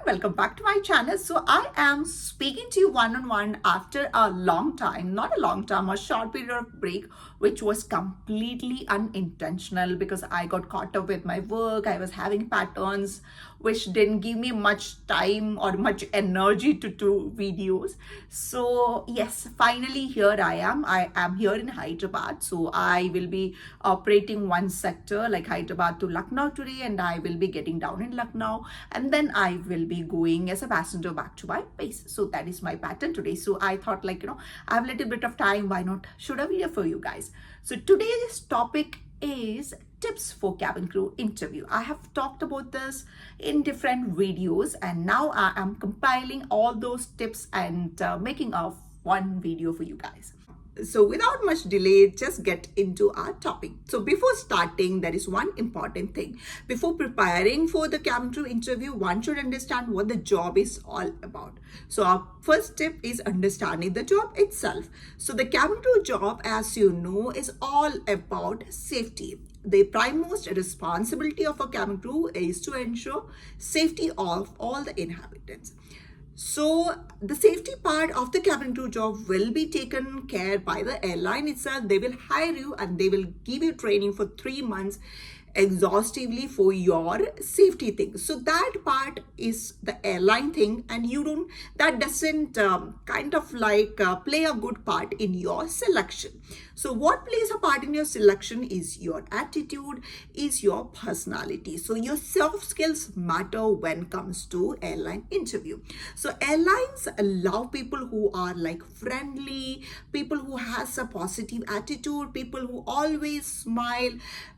welcome back to my channel. So I am speaking to you one-on-one after a long time, not a long time, a short period of break, which was completely unintentional because I got caught up with my work. I was having patterns which didn't give me much time or much energy to do videos. So yes, finally here I am. I am here in Hyderabad. So I will be operating one sector like Hyderabad to Lucknow today, and I will be getting down in Lucknow, and then I will be going as a passenger back to my base. So that is my pattern today. So I thought, I have a little bit of time, why not shoot a video for you guys. So today's topic is tips for cabin crew interview. I have talked about this in different videos, and now I am compiling all those tips and making a one video for you guys. So without much delay, just get into our topic. So before starting, there is one important thing. Before preparing for the cabin crew interview, one should understand what the job is all about. So our first tip is understanding the job itself. So the cabin crew job, as you know, is all about safety. The primemost responsibility of a cabin crew is to ensure safety of all the inhabitants. So the safety part of the cabin crew job will be taken care by the airline itself. They will hire you and they will give you training for 3 months exhaustively for your safety things. So that part is the airline thing, and that doesn't play a good part in your selection. So what plays a part in your selection is your attitude, is your personality. So your soft skills matter when it comes to airline interview. So airlines allow people who are friendly, people who has a positive attitude, people who always smile,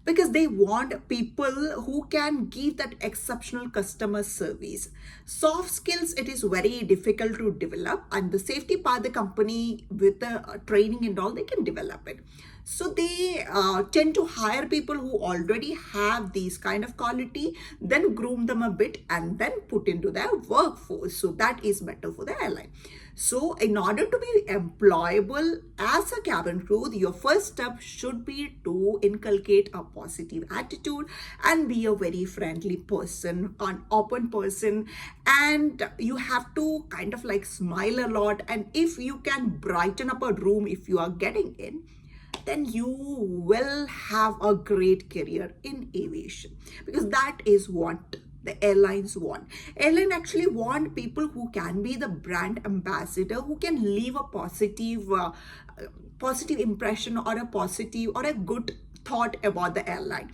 because they want people who can give that exceptional customer service. Soft skills, it is very difficult to develop, and the safety part, the company with the training and all, they can develop it. So they tend to hire people who already have these kind of quality, then groom them a bit and then put into their workforce. So that is better for the airline. So in order to be employable as a cabin crew, your first step should be to inculcate a positive attitude and be a very friendly person, an open person, and you have to smile a lot. And if you can brighten up a room if you are getting in, then you will have a great career in aviation, because that is what the airlines want. Airline actually want people who can be the brand ambassador, who can leave a positive impression or a positive or a good thought about the airline.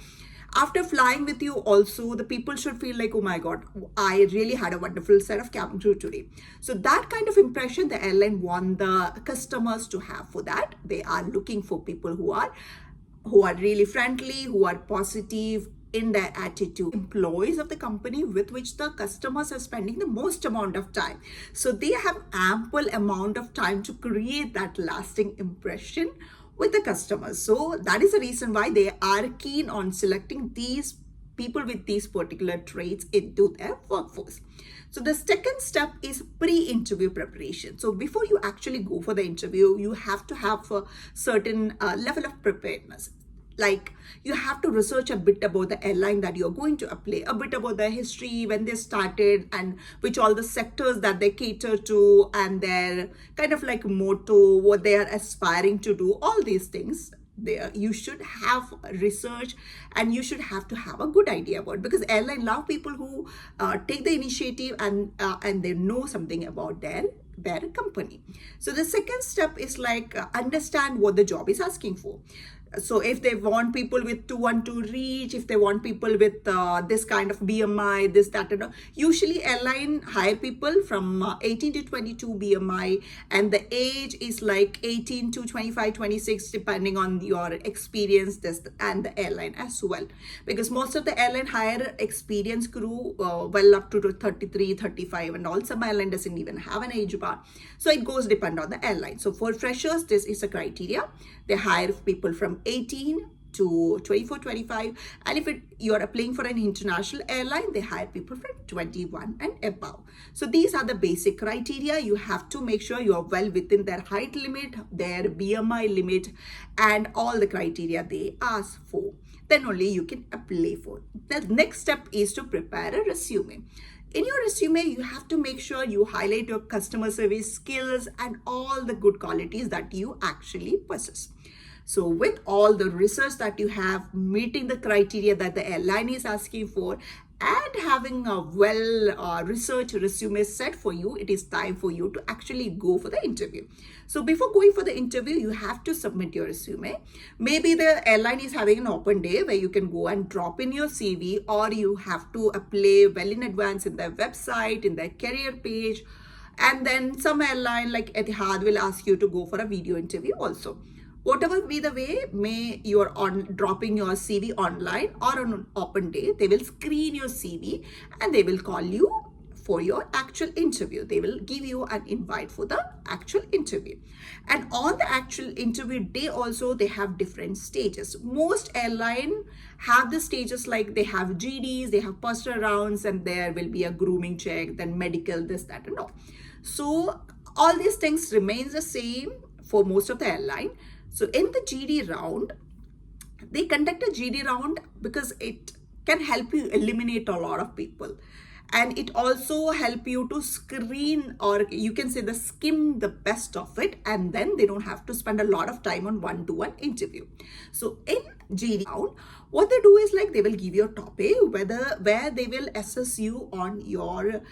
After flying with you also, the people should feel like, oh my God, I really had a wonderful set of cabin crew today. So that kind of impression the airline want the customers to have. For that, they are looking for people who are really friendly, who are positive in their attitude. Employees of the company with which the customers are spending the most amount of time. So they have ample amount of time to create that lasting impression with the customers. So that is the reason why they are keen on selecting these people with these particular traits into their workforce. So the second step is pre-interview preparation. So before you actually go for the interview, you have to have a certain level of preparedness. Like you have to research a bit about the airline that you're going to apply, a bit about their history, when they started, and which all the sectors that they cater to, and their motto, what they are aspiring to do, all these things. There you should have research, and you should have to have a good idea about it, because airline love people who take the initiative and they know something about their company. So the second step is understand what the job is asking for. So if they want people with 212 reach, if they want people with this kind of BMI, this, that, and all, usually airline hire people from 18 to 22 BMI, and the age is 18 to 25, 26, depending on your experience and the airline as well. Because most of the airline hire experienced crew well up to 33, 35, and all. Some airline doesn't even have an age bar. So it goes depend on the airline. So for freshers, this is a criteria. They hire people from 18 to 24, 25. And if you're applying for an international airline, they hire people from 21 and above. So these are the basic criteria. You have to make sure you are well within their height limit, their BMI limit, and all the criteria they ask for. Then only you can apply for. The next step is to prepare a resume. In your resume, you have to make sure you highlight your customer service skills and all the good qualities that you actually possess. So with all the research that you have, meeting the criteria that the airline is asking for, and having a well research resume set for you, it is time for you to actually go for the interview. So before going for the interview, you have to submit your resume. Maybe the airline is having an open day where you can go and drop in your CV, or you have to apply well in advance in their website, in their career page. And then some airline like Etihad will ask you to go for a video interview also. Whatever be the way, may you're on dropping your CV online or on an open day, they will screen your CV and they will call you for your actual interview. They will give you an invite for the actual interview. And on the actual interview day also, they have different stages. Most airline have the stages like they have GDs, they have personal rounds, and there will be a grooming check, then medical, this, that, and all. So all these things remains the same for most of the airline. So in the GD round, they conduct a GD round because it can help you eliminate a lot of people. And it also help you to screen, or you can say the skim the best of it, and then they don't have to spend a lot of time on one-to-one interview. So in GD round, what they do is like they will give you a topic where they will assess you on your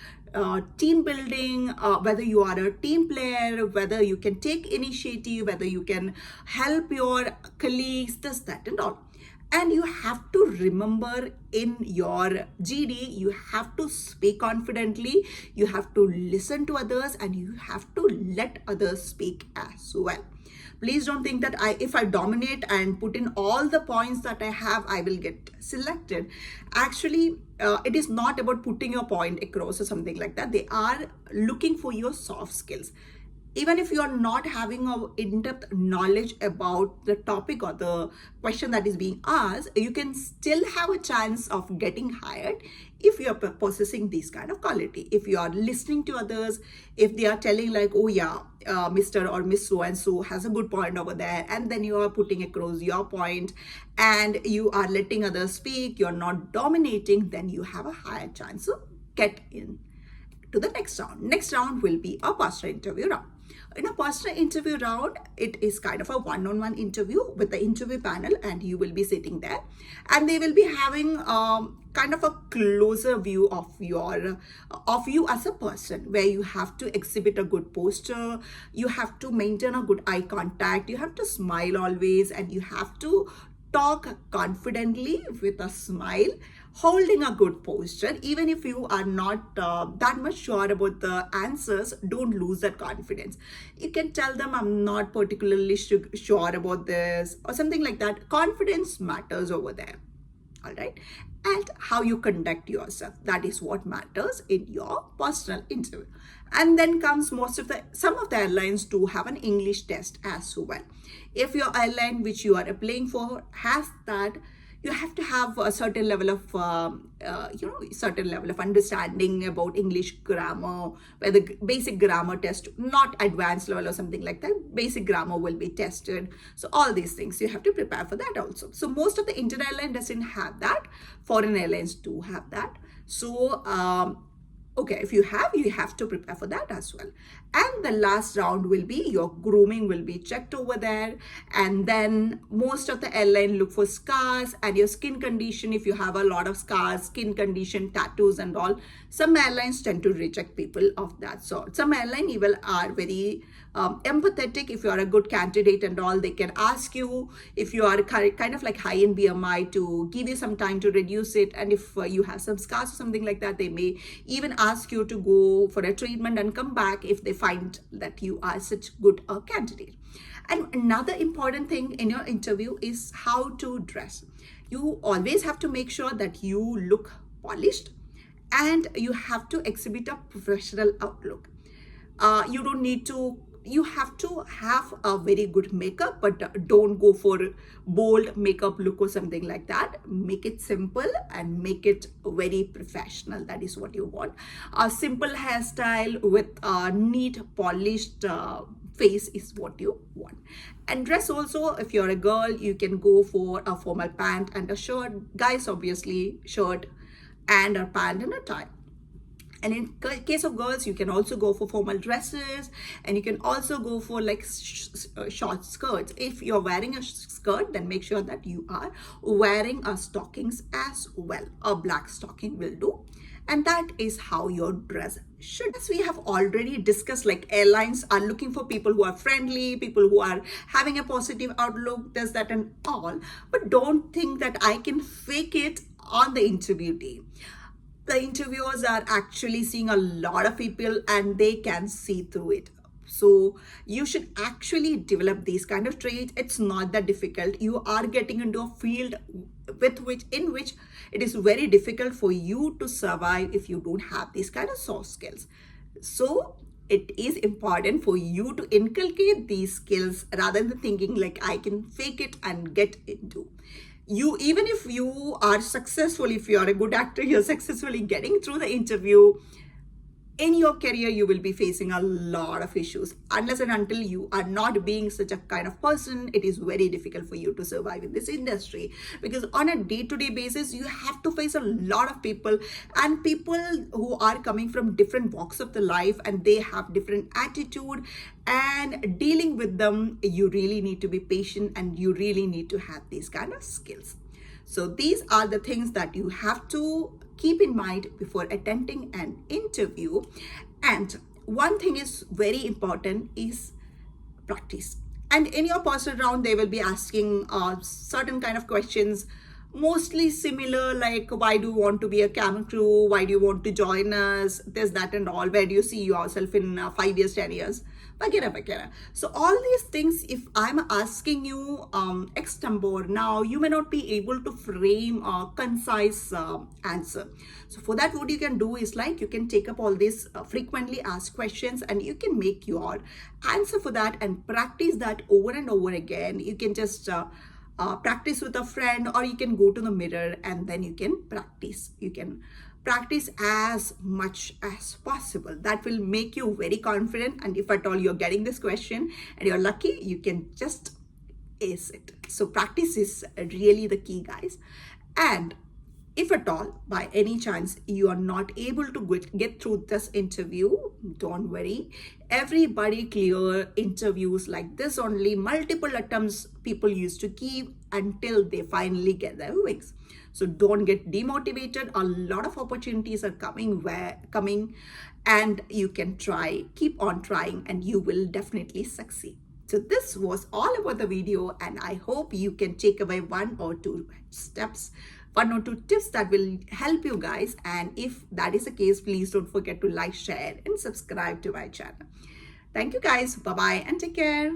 team building, whether you are a team player, whether you can take initiative, whether you can help your colleagues, this, that, and all. And you have to remember in your GD, you have to speak confidently, you have to listen to others, and you have to let others speak as well. Please don't think that if I dominate and put in all the points that I have, I will get selected. Actually, it is not about putting your point across or something like that. They are looking for your soft skills. Even if you are not having a in-depth knowledge about the topic or the question that is being asked, you can still have a chance of getting hired if you are possessing this kind of quality. If you are listening to others, if they are telling like, oh yeah, Mr. or Miss so-and-so has a good point over there, and then you are putting across your point and you are letting others speak, you're not dominating, then you have a higher chance to get in to the next round. Next round will be a personal interview round. In a personal interview round, it is kind of a one-on-one interview with the interview panel, and you will be sitting there, and they will be having kind of a closer view of you as a person, where you have to exhibit a good posture, you have to maintain a good eye contact, you have to smile always, and you have to talk confidently with a smile, holding a good posture. Even if you are not that much sure about the answers, don't lose that confidence. You can tell them, I'm not particularly sure about this, or something like that. Confidence matters over there. All right. And how you conduct yourself, that is what matters in your personal interview. And then comes some of the airlines do have an English test as well. If your airline which you are applying for has that, you have to have a certain level of certain level of understanding about English grammar, where the basic grammar test, not advanced level or something like that, basic grammar will be tested. So all these things you have to prepare for that also. So most of the Indian airline doesn't have that, foreign airlines do have that. So okay, if you have to prepare for that as well. And the last round will be your grooming will be checked over there. And then most of the airline look for scars and your skin condition. If you have a lot of scars, skin condition, tattoos and all, some airlines tend to reject people of that sort. Some airline even are very empathetic. If you are a good candidate and all, they can ask you if you are kind of like high in BMI to give you some time to reduce it. And if you have some scars or something like that, they may even ask you to go for a treatment and come back if they find that you are such good a candidate. And another important thing in your interview is how to dress. You always have to make sure that you look polished, and you have to exhibit a professional outlook. You have to have a very good makeup, but don't go for bold makeup look or something like that. Make it simple and make it very professional. That is what you want. A simple hairstyle with a neat, polished face is what you want. And dress also, if you're a girl, you can go for a formal pant and a shirt. Guys, obviously, shirt and a pant and a tie. And in case of girls, you can also go for formal dresses, and you can also go for like short skirts. If you're wearing a skirt, then make sure that you are wearing a stockings as well. A black stocking will do. And that is how your dress should. As we have already discussed, like airlines are looking for people who are friendly, people who are having a positive outlook, this, that, and all. But don't think that I can fake it on the interview day. The interviewers are actually seeing a lot of people and they can see through it. So you should actually develop these kind of traits. It's not that difficult. You are getting into a field in which it is very difficult for you to survive if you don't have these kind of soft skills. So it is important for you to inculcate these skills rather than thinking like I can fake it and get into. You, even if you are successful, if you are a good actor, you're successfully getting through the interview, in your career you will be facing a lot of issues. Unless and until you are not being such a kind of person, it is very difficult for you to survive in this industry, because on a day-to-day basis you have to face a lot of people, and people who are coming from different walks of the life, and they have different attitude, and dealing with them, you really need to be patient and you really need to have these kind of skills. So these are the things that you have to keep in mind before attending an interview. And one thing is very important is practice. And in your personal round, they will be asking certain kind of questions, mostly similar, like why do you want to be a camera crew, why do you want to join us, this, that, and all, where do you see yourself in 5 years, 10 years, bagera. So all these things, if I'm asking you ex tambor, now you may not be able to frame a concise answer. So for that, what you can do is like you can take up all these frequently asked questions, and you can make your answer for that and practice that over and over again. You can just practice with a friend, or you can go to the mirror and then you can practice. You can practice as much as possible. That will make you very confident, and if at all you're getting this question and you're lucky, you can just ace it. So practice is really the key, guys. And if at all by any chance you are not able to get through this interview, don't worry. Everybody clear interviews like this only. Multiple attempts people used to give until they finally get their wings. So don't get demotivated. A lot of opportunities are coming, and you can try, keep on trying, and you will definitely succeed. So this was all about the video, and I hope you can take away one or two tips that will help you guys. And if that is the case, please don't forget to like, share, and subscribe to my channel. Thank you guys. Bye-bye and take care.